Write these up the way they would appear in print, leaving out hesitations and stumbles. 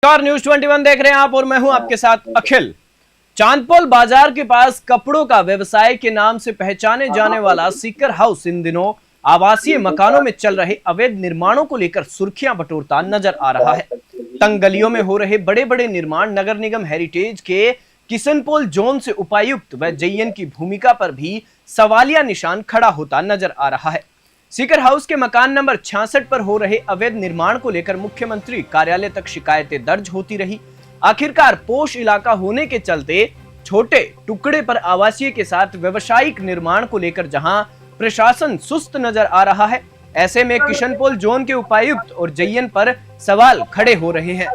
नमस्कार, न्यूज 21 देख रहे हैं आप और मैं हूं आपके साथ अखिल। चांदपोल बाजार के पास कपड़ों का व्यवसाय के नाम से पहचाने जाने वाला सीकर हाउस इन दिनों आवासीय मकानों में चल रहे अवैध निर्माणों को लेकर सुर्खियां बटोरता नजर आ रहा है। तंग गलियों में हो रहे बड़े बड़े निर्माण नगर निगम हेरिटेज के किशनपोल जोन से उपायुक्त व जेईएन की भूमिका पर भी सवालिया निशान खड़ा होता नजर आ रहा है। सीकर हाउस के मकान नंबर 66 पर हो रहे अवैध निर्माण को लेकर मुख्यमंत्री कार्यालय तक शिकायतें दर्ज होती रही। आखिरकार पोश इलाका होने के चलते छोटे टुकड़े पर आवासीय के साथ व्यवसायिक निर्माण को लेकर जहां प्रशासन सुस्त नजर आ रहा है, ऐसे में किशनपोल जोन के उपायुक्त और जेईएन पर सवाल खड़े हो रहे हैं।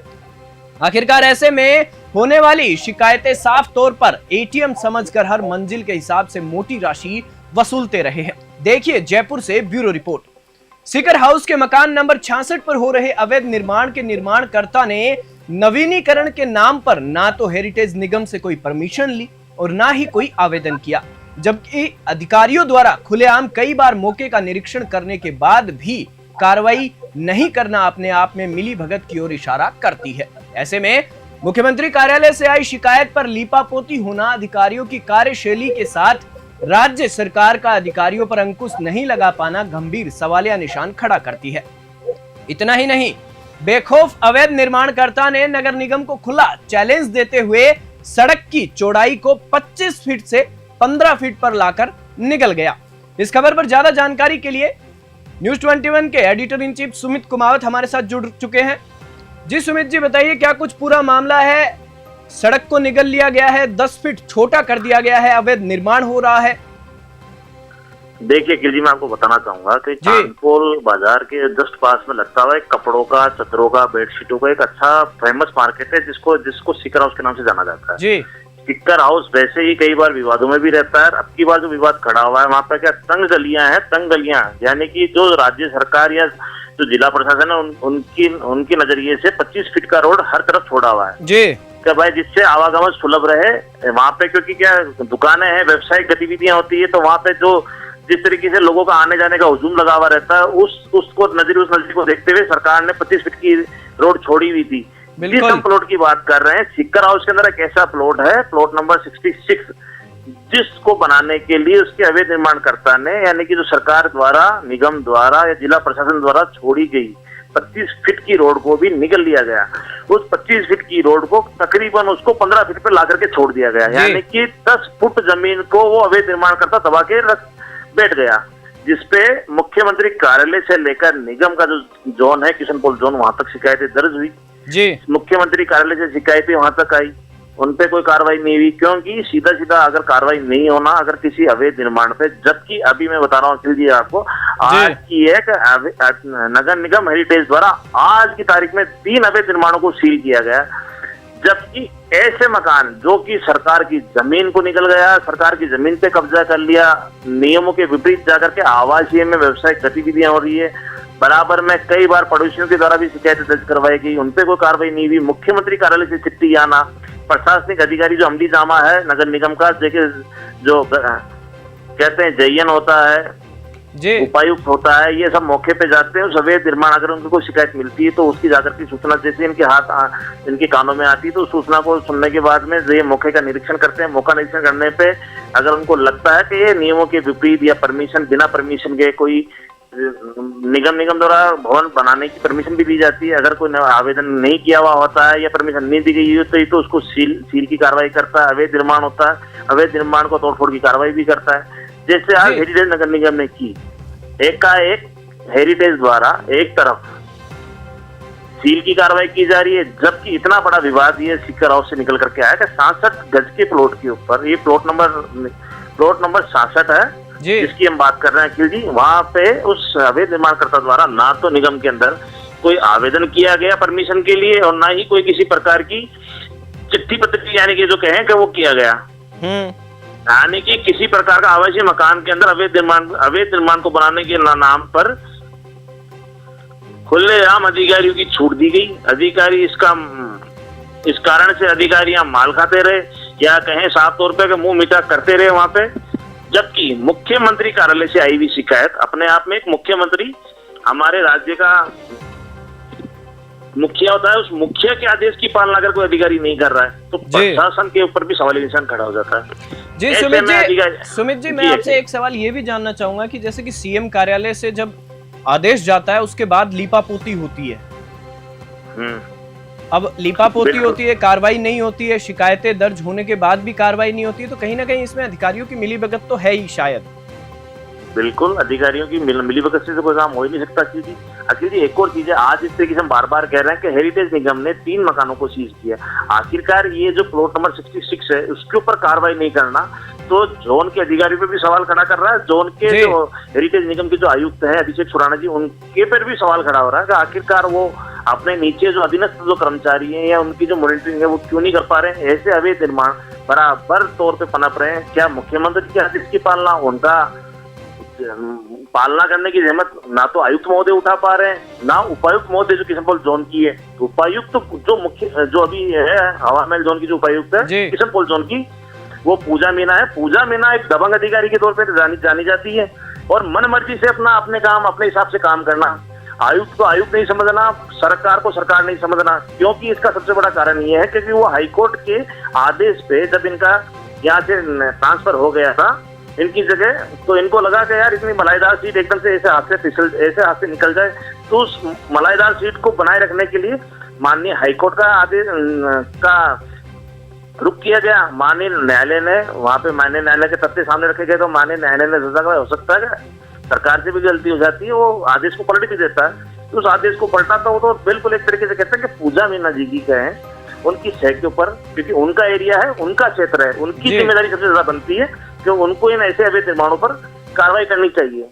आखिरकार ऐसे में होने वाली शिकायतें साफ तौर पर एटीएम समझकर हर मंजिल के हिसाब से मोटी राशि वसूलते रहे हैं। देखिए जयपुर से ब्यूरो रिपोर्ट। सीकर हाउस के मकान नंबर 66 पर हो रहे अवैध निर्माण के निर्माणकर्ता ने नवीनीकरण के नाम पर ना तो हेरिटेज निगम से कोई परमिशन ली और ना ही कोई आवेदन किया, जबकि अधिकारियों द्वारा खुलेआम कई बार मौके का निरीक्षण करने के बाद भी कार्रवाई नहीं करना अपने आप में मिली भगत की ओर इशारा करती है। ऐसे में मुख्यमंत्री कार्यालय से आई शिकायत पर लीपापोती होना, अधिकारियों की कार्यशैली के साथ राज्य सरकार का अधिकारियों पर अंकुश नहीं लगा पाना गंभीर सवालिया निशान खड़ा करती है। इतना ही नहीं, बेखौफ अवैध निर्माणकर्ता ने नगर निगम को खुला चैलेंज देते हुए सड़क की चौड़ाई को 25 फीट से 15 फीट पर लाकर निकल गया। इस खबर पर ज्यादा जानकारी के लिए न्यूज 21 के editor in chief Sumit Kumawat हमारे साथ जुड़ चुके हैं। जी सुमित जी, बताइए क्या कुछ पूरा मामला है? सड़क को निगल लिया गया है, 10 फीट छोटा कर दिया गया है, अवैध निर्माण हो रहा है। देखिए अखिल जी, मैं आपको बताना चाहूंगा कि चांदपोल बाजार के जस्ट पास में लगता हुआ एक कपड़ों का, चदरों का, बेडशीटों का एक अच्छा फेमस मार्केट है जिसको सीकर हाउस के नाम से जाना जाता है। जी, सीकर हाउस वैसे ही कई बार विवादों में भी रहता है। अब की बार जो विवाद खड़ा हुआ है वहाँ पे क्या तंग गलियां हैं, तंग गलियां यानी कि जो राज्य सरकार या जो जिला प्रशासन है उनकी नजरिए से 25 फीट का रोड हर तरफ छोड़ा हुआ है जी, क्या भाई, जिससे आवागमन सुलभ रहे वहाँ पे, क्योंकि क्या दुकानें हैं, व्यावसायिक गतिविधियां होती है, तो वहाँ पे जो जिस तरीके से लोगों का आने जाने का हुजूम लगा हुआ रहता है, उस नजर को देखते हुए सरकार ने 25 फीट की रोड छोड़ी हुई थी। जिस हम प्लॉट की बात कर रहे हैं, सीकर हाउस के अंदर एक ऐसा प्लॉट है, प्लॉट नंबर 66, जिसको बनाने के लिए उसके अवैध निर्माणकर्ता ने, यानी कि जो सरकार द्वारा, निगम द्वारा या जिला प्रशासन द्वारा छोड़ी गई 25 फीट की रोड को भी निगल लिया गया। उस 25 फीट की रोड को तकरीबन उसको 15 फीट पे ला करके छोड़ दिया गया, यानी कि 10 फुट जमीन को वो अवैध निर्माणकर्ता दबा के बैठ गया, जिसपे मुख्यमंत्री कार्यालय से लेकर निगम का जो जोन है, किशनपोल जोन, वहां तक शिकायतें दर्ज हुई जी। मुख्यमंत्री कार्यालय से शिकायतें वहां तक आई, उनपे कोई कार्रवाई नहीं हुई, क्योंकि सीधा अगर कार्रवाई नहीं होना अगर किसी अवैध निर्माण पे, जबकि अभी मैं बता रहा हूँ अखिल जी आपको, आज की एक नगर निगम हेरिटेज द्वारा आज की तारीख में 3 अवैध निर्माणों को सील किया गया, जबकि ऐसे मकान जो कि सरकार की जमीन को निकल गया, सरकार की जमीन पे कब्जा कर लिया, नियमों के विपरीत जाकर के आवासीय में व्यवसायिक गतिविधियां हो रही है, बराबर में कई बार पड़ोसियों के द्वारा भी शिकायतें दर्ज करवाई गई, उनपे कोई कार्रवाई नहीं हुई। मुख्यमंत्री कार्यालय से चिट्ठी आना, प्रशासनिक अधिकारी जो अमली जामा है नगर निगम का, देखिए जो कहते हैं जेईएन होता है जी, उपायुक्त होता है, ये सब मौके पे जाते हैं। उस अवैध निर्माण अगर उनको कोई शिकायत मिलती है तो उसकी जाकर की सूचना जैसे इनके कानों में आती है, तो सूचना को सुनने के बाद में ये मौके का निरीक्षण करते हैं। मौका निरीक्षण करने पे अगर उनको लगता है कि ये नियमों के विपरीत या परमिशन, बिना परमिशन के कोई निगम द्वारा भवन बनाने की परमिशन भी दी जाती है, अगर कोई आवेदन नहीं किया हुआ होता है या परमिशन नहीं दी गई तो उसको सील की कार्रवाई करता है। अवैध निर्माण होता है, अवैध निर्माण को तोड़फोड़ की कार्रवाई भी करता है, जैसे आज हेरिटेज नगर निगम ने की। एकाएक हेरिटेज द्वारा एक तरफ सील की कार्रवाई की जा रही है, जबकि इतना बड़ा विवाद ये सीकर हाउस से निकल करके आया कि 66 गज के प्लॉट के ऊपर, ये प्लॉट नंबर 66 है जिसकी हम बात कर रहे हैं अखिल जी, वहां पे उस अवैध निर्माणकर्ता द्वारा ना तो निगम के अंदर कोई आवेदन किया गया परमिशन के लिए और ना ही कोई किसी प्रकार की चिट्ठी पत्री, यानी कि जो कहें कि वो किया गया, यानी कि किसी प्रकार का आवासीय मकान के अंदर अवैध निर्माण को बनाने के नाम पर खुलेआम अधिकारियों की छूट दी गई। अधिकारी इस कारण से अधिकारियां माल खाते रहे, या कहें साफ तौर पे मुंह मीठा करते रहे वहां पे, जबकि मुख्यमंत्री कार्यालय से आई हुई शिकायत अपने आप में एक मुख्यमंत्री, हमारे राज्य का मुखिया होता है, उस मुखिया के आदेश की पालना अगर कोई अधिकारी नहीं कर रहा है तो प्रशासन के ऊपर भी सवाल निशान खड़ा हो जाता है। जी सुमित जी मैं आपसे एक सवाल ये भी जानना चाहूंगा कि जैसे कि सीएम कार्यालय से जब आदेश जाता है उसके बाद लीपापोती होती है, अब लीपापोती होती है, कार्रवाई नहीं होती है, शिकायतें दर्ज होने के बाद भी कार्रवाई नहीं होती है, तो कहीं ना कहीं इसमें अधिकारियों की मिलीभगत तो है ही शायद। बिल्कुल, अधिकारियों की मिलीभगत से तो कोई काम हो ही नहीं सकता। अखिल जी एक और चीज है, आज इस तरीके से हम बार बार कह रहे हैं कि हेरिटेज निगम ने 3 मकानों को सीज किया, आखिरकार ये जो प्लॉट नंबर 66 है उसके ऊपर कार्रवाई नहीं करना तो जोन के अधिकारियों पे भी सवाल खड़ा कर रहा है, जोन के जो हेरिटेज निगम के जो आयुक्त हैं अभिषेक सुराना जी, उनके पर भी सवाल खड़ा हो रहा है कि आखिरकार वो अपने नीचे जो अधीनस्थ जो कर्मचारी हैं या उनकी जो मॉनिटरिंग है वो क्यों नहीं कर पा रहे हैं। ऐसे अवैध निर्माण बराबर तौर पे पनप रहे हैं। क्या मुख्यमंत्री के आदेश की पालना, उनका पालना करने की जहमत ना तो आयुक्त महोदय उठा पा रहे हैं ना उपायुक्त महोदय जो किशनपोल जोन की है। उपायुक्त जो मुख्य जो अभी है हवा महल जोन की जो उपायुक्त है किशनपोल जोन की, वो पूजा मीना है। पूजा मीना एक दबंग अधिकारी के तौर पर जानी जाती है और मन मर्जी से अपने काम अपने हिसाब से काम करना। आयुक्त को आयुक्त नहीं समझना, सरकार को सरकार नहीं समझना, क्योंकि इसका सबसे बड़ा कारण ये है क्योंकि वो हाईकोर्ट के आदेश पे जब इनका यहाँ से ट्रांसफर हो गया था इनकी जगह, तो इनको लगा कि यार इतनी मलाईदार सीट एकदम से ऐसे हाथ से निकल जाए, तो उस मलाईदार सीट को बनाए रखने के लिए माननीय हाईकोर्ट का आदेश का रुख किया गया। माननीय न्यायालय ने वहाँ पे माननीय न्यायालय के तथ्य सामने रखे गए तो माननीय न्यायालय ने सोचा हो सकता है सरकार से भी गलती हो जाती है, वो आदेश को पलट भी देता है। तो उस आदेश को पलटाता हो तो बिल्कुल एक तरीके से कहते हैं कि पूजा मीना जी की कहें उनकी सह के ऊपर, क्योंकि उनका एरिया है, उनका क्षेत्र है, उनकी जिम्मेदारी सबसे ज्यादा बनती है कि उनको इन ऐसे अवैध निर्माणों पर कार्रवाई करनी चाहिए,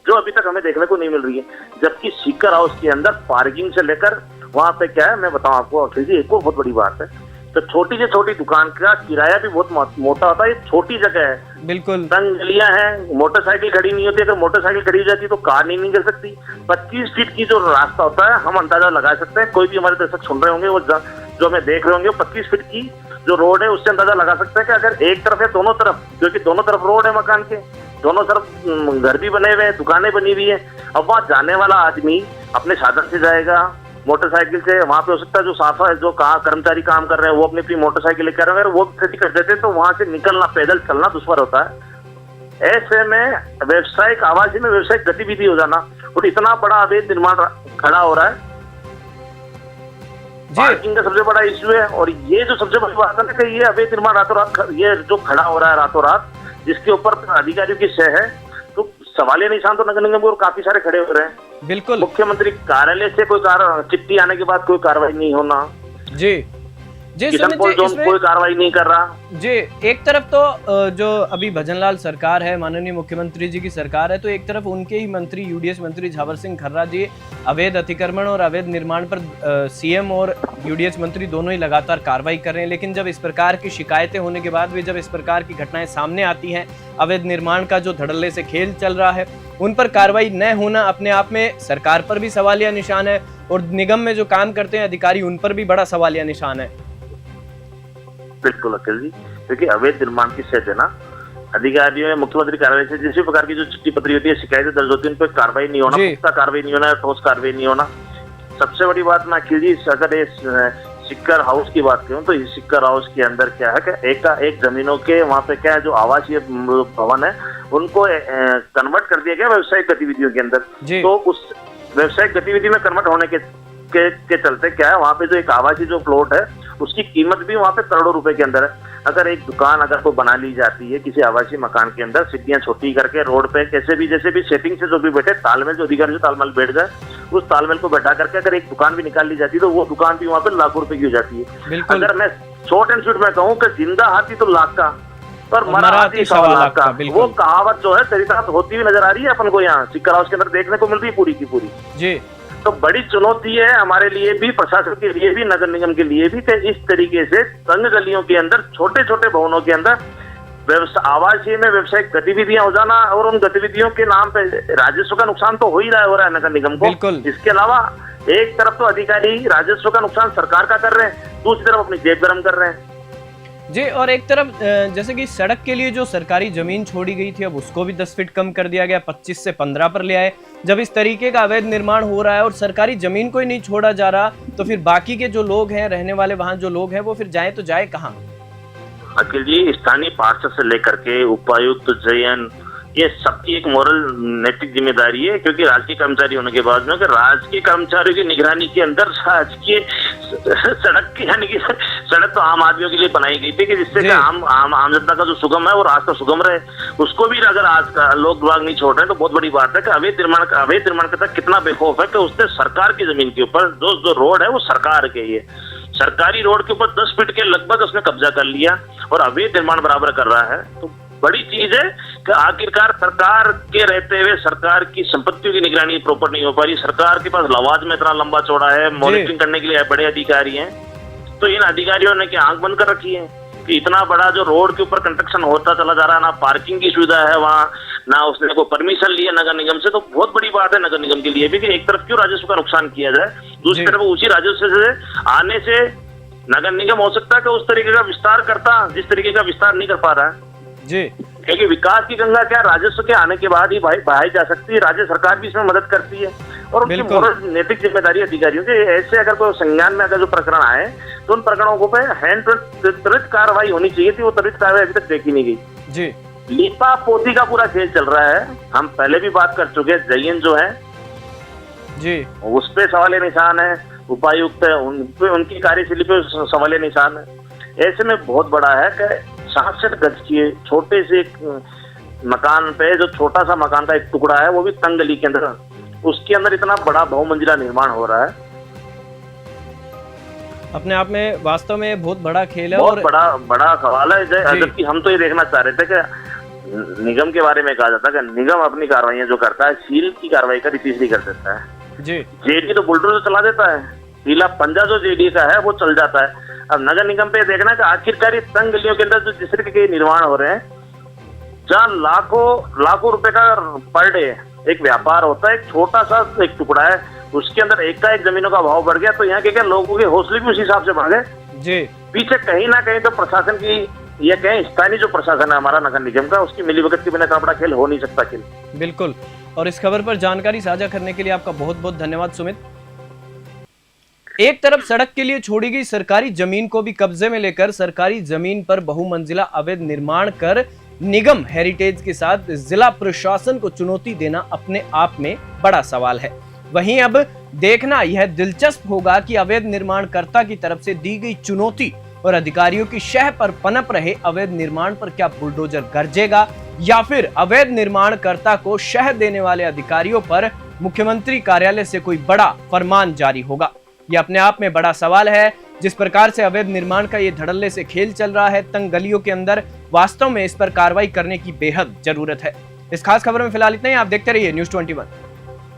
जो अभी तक हमें देखने को नहीं मिल रही है। जबकि सीकर हाउस के अंदर पार्किंग से लेकर वहां पे क्या है मैं बताऊं आपको अखिल जी, एक और बहुत बड़ी बात है, तो छोटी से छोटी दुकान का किराया भी बहुत मोटा होता है। ये छोटी जगह है, बिल्कुल तंग गलियां हैं, मोटरसाइकिल खड़ी नहीं होती, अगर मोटरसाइकिल खड़ी हो जाती तो कार नहीं निकल सकती। 25 फीट की जो रास्ता होता है हम अंदाजा लगा सकते हैं, कोई भी हमारे दर्शक सुन रहे होंगे वो जो हमें देख रहे होंगे, 25 फीट की जो रोड है उससे अंदाजा लगा सकते हैं कि अगर एक तरफ है दोनों तरफ, क्योंकि दोनों तरफ रोड है मकान के, दोनों तरफ घर भी बने हुए हैं, दुकानें बनी हुई है। अब वहाँ जाने वाला आदमी अपने साधन से जाएगा, मोटरसाइकिल से, वहां पे हो सकता है जो साफा है जो कर्मचारी काम कर रहे हैं वो अपनी मोटरसाइकिल लेकर अगर वो खेती कर देते तो वहां से निकलना पैदल चलना दुश्वार होता है। ऐसे में व्यवसायिक आवासी में व्यवसायिक गतिविधि हो जाना और इतना बड़ा अवैध निर्माण खड़ा हो रहा है, पार्किंग का सबसे बड़ा इश्यू है। और ये जो सबसे बड़ी बात है ना कि ये अवैध निर्माण रातों रात ये जो खड़ा हो रहा है रातों रात, जिसके ऊपर अधिकारियों की सह है, तो सवालिया निशान तो नगर निगम और काफी सारे खड़े हो रहे हैं। बिल्कुल, मुख्यमंत्री कार्यालय से कोई चिट्ठी आने के बाद कोई कार्रवाई नहीं होना, जी किशनपोल जोन कोई कार्रवाई नहीं कर रहा। जी, एक तरफ तो जो अभी भजनलाल सरकार है, माननीय मुख्यमंत्री जी की सरकार है, तो एक तरफ उनके ही मंत्री यूडीएच मंत्री झावर सिंह खर्रा जी अवैध अतिक्रमण और अवैध निर्माण पर सीएम और यूडीएच मंत्री दोनों ही लगातार कार्रवाई कर रहे हैं। लेकिन जब इस प्रकार की शिकायतें होने के बाद भी जब इस प्रकार की घटनाएं सामने आती हैं, अवैध निर्माण का जो धड़ल्ले से खेल चल रहा है, उन पर कार्रवाई न होना अपने आप में सरकार पर भी सवालिया निशान है और निगम में जो काम करते हैं अधिकारी उन पर भी बड़ा सवालिया निशान है। बिल्कुल अखिल जी, क्योंकि अवैध निर्माण की सह है ना, अधिकारियों में मुख्यमंत्री कार्यालय से जिस भी प्रकार की जो चिट्ठी पत्री होती है, शिकायतें दर्ज होती है, उन पर कार्रवाई नहीं होना, पुख्ता कार्रवाई नहीं होना, ठोस कार्रवाई नहीं होना। सबसे बड़ी बात मैं अखिल जी अगर इस सिक्कर हाउस की बात करूं तो इस सिक्कर हाउस के अंदर क्या है कि एक जमीनों के वहाँ पे क्या है जो आवासीय भवन है उनको कन्वर्ट कर दिया गया व्यवसायिक गतिविधियों के अंदर। तो उस व्यवसायिक गतिविधि में कन्वर्ट होने के चलते क्या है वहाँ पे जो एक आवासीय जो प्लॉट है उसकी कीमत भी वहाँ पे करोड़ों रुपए के अंदर है। अगर एक दुकान अगर कोई बना ली जाती है किसी आवासीय मकान के अंदर, सीढ़ियां छोटी करके रोड पे कैसे भी जैसे भी सेटिंग से जो भी बैठे तालमेल जो अधिकारी जो तालमेल बैठ जाए, उस तालमेल को बैठा करके अगर एक दुकान भी निकाल ली जाती है तो वो दुकान भी वहाँ पे लाखों रुपए की हो जाती है। अगर मैं शॉर्ट एंड स्वीट में कहूँ कि जिंदा हाथी तो लाख का पर मरा हाथी 1.25 लाख का, वो कहावत जो है चरितार्थ होती हुई नजर आ रही है अपन को यहाँ सिक्कर हाउस के अंदर देखने को मिल रही है पूरी की पूरी। जी, तो बड़ी चुनौती है हमारे लिए भी, प्रशासन के लिए भी, नगर निगम के लिए भी कि इस तरीके से तंग गलियों के अंदर छोटे छोटे भवनों के अंदर आवासीय में व्यवसायिक गतिविधियां हो जाना और उन गतिविधियों के नाम पे राजस्व का नुकसान तो हो रहा है नगर निगम को। इसके अलावा एक तरफ तो अधिकारी राजस्व का नुकसान सरकार का कर रहे हैं, दूसरी तरफ अपनी जेब गर्म कर रहे हैं। जी, और एक तरफ जैसे कि सड़क के लिए जो सरकारी जमीन छोड़ी गई थी, अब उसको भी 10 फीट कम कर दिया गया, 25 से 15 पर ले आए। जब इस तरीके का अवैध निर्माण हो रहा है और सरकारी जमीन को ही नहीं छोड़ा जा रहा, तो फिर बाकी के जो लोग हैं, रहने वाले वहां जो लोग हैं, वो फिर जाए तो जाए कहाँ? अखिल जी, स्थानीय पार्षद से लेकर के उपायुक्त, जयन, ये सबकी एक मोरल नैतिक जिम्मेदारी है, क्योंकि राजकीय कर्मचारी होने के बाद में राजकीय कर्मचारियों की निगरानी के अंदर राजकीय सड़क की, यानी कि सड़क तो आम आदमियों के लिए बनाई गई थी कि जिससे कि आम जनता का जो सुगम है वो रास्ता सुगम रहे। उसको भी अगर आज का लोग विभाग नहीं छोड़ रहे तो बहुत बड़ी बात है कि अवैध निर्माण करता कितना बेखौफ है कि उसने सरकार की जमीन के ऊपर जो रोड है वो सरकार के ही है, सरकारी रोड के ऊपर 10 फीट के लगभग उसने कब्जा कर लिया और अवैध निर्माण बराबर कर रहा है। तो बड़ी चीज है कि आखिरकार सरकार के रहते हुए सरकार की संपत्तियों की निगरानी प्रॉपर नहीं हो पा रही। सरकार के पास लवाजमा इतना लंबा चौड़ा है, मॉनिटरिंग करने के लिए बड़े अधिकारी हैं, तो इन अधिकारियों ने क्या आंख बंद कर रखी है कि इतना बड़ा जो रोड के ऊपर कंस्ट्रक्शन होता चला जा रहा है, ना पार्किंग की सुविधा है वहाँ, ना उसने कोई परमिशन लिया नगर निगम से। तो बहुत बड़ी बात है नगर निगम के लिए भी कि एक तरफ क्यों राजस्व का नुकसान किया जाए, दूसरी तरफ उसी राजस्व से आने से नगर निगम हो सकता है कि उस तरीके का विस्तार करता जिस तरीके का विस्तार नहीं कर पा रहा है जी। क्योंकि विकास की गंगा क्या राजस्व के आने के बाद ही बहाई जा सकती है, राज्य सरकार भी इसमें मदद करती है और उनकी मोरल नैतिक जिम्मेदारी अधिकारियों की। ऐसे अगर कोई संज्ञान में अगर जो प्रकरण आए तो उन प्रकरणों को पे हैंड त्वरित कार्रवाई होनी चाहिए थी, वो त्वरित कार्रवाई अभी तक देखी नहीं गई जी। लीपा पोती का पूरा खेल चल रहा है, हम पहले भी बात कर चुके हैं। जयन जो है जी, उस पे सवाल निशान है, उपायुक्त है उनकी कार्यशैली पे सवाल निशान है। ऐसे में बहुत बड़ा है कि 66 गज की छोटे से एक मकान पे, जो छोटा सा मकान का एक टुकड़ा है वो भी तंग गली के अंदर, उसके अंदर इतना बड़ा बहुमंजिला निर्माण हो रहा है। अपने आप में वास्तव में बहुत बड़ा खेल है, बहुत और बड़ा सवाल है। जबकि हम तो ये देखना चाह रहे थे कि निगम के बारे में कहा जाता है कि निगम अपनी कार्रवाइयां जो करता है सील की कार्रवाई कर तीसरी कर देता है जी। जेडी तो बुलडोजर चला देता है, सीला पंजा जो जेडी का है वो चल जाता है। अब नगर निगम पे देखना कि आखिरकार तंग गलियों के अंदर जो जिस तरीके के निर्माण हो रहे हैं, जहाँ लाखों रुपए का पर डे एक व्यापार होता है, एक छोटा सा एक टुकड़ा है, उसके अंदर एक जमीनों का भाव बढ़ गया, तो यहाँ के क्या लोगों के हौसले भी उस हिसाब से बढ़ गए जी। पीछे कहीं ना कहीं तो प्रशासन की, ये कहीं स्थानीय जो प्रशासन है हमारा नगर निगम का, उसकी मिलीभगत के बिना इतना बड़ा खेल हो नहीं सकता खेल। बिल्कुल, और इस खबर पर जानकारी साझा करने के लिए आपका बहुत बहुत धन्यवाद सुमित। एक तरफ सड़क के लिए छोड़ी गई सरकारी जमीन को भी कब्जे में लेकर सरकारी जमीन पर बहुमंजिला अवैध निर्माण कर निगम हेरिटेज के साथ जिला प्रशासन को चुनौती देना अपने आप में बड़ा सवाल है। वहीं अब देखना यह दिलचस्प होगा कि अवैध निर्माणकर्ता की तरफ से दी गई चुनौती और अधिकारियों की शह पर पनप रहे अवैध निर्माण पर क्या बुलडोजर गरजेगा, या फिर अवैध निर्माणकर्ता को शह देने वाले अधिकारियों पर मुख्यमंत्री कार्यालय से कोई बड़ा फरमान जारी होगा। यह अपने आप में बड़ा सवाल है। जिस प्रकार से अवैध निर्माण का ये धड़ल्ले से खेल चल रहा है तंग गलियों के अंदर, वास्तव में इस पर कार्रवाई करने की बेहद जरूरत है। इस खास खबर में फिलहाल इतना ही। आप देखते रहिए News 21।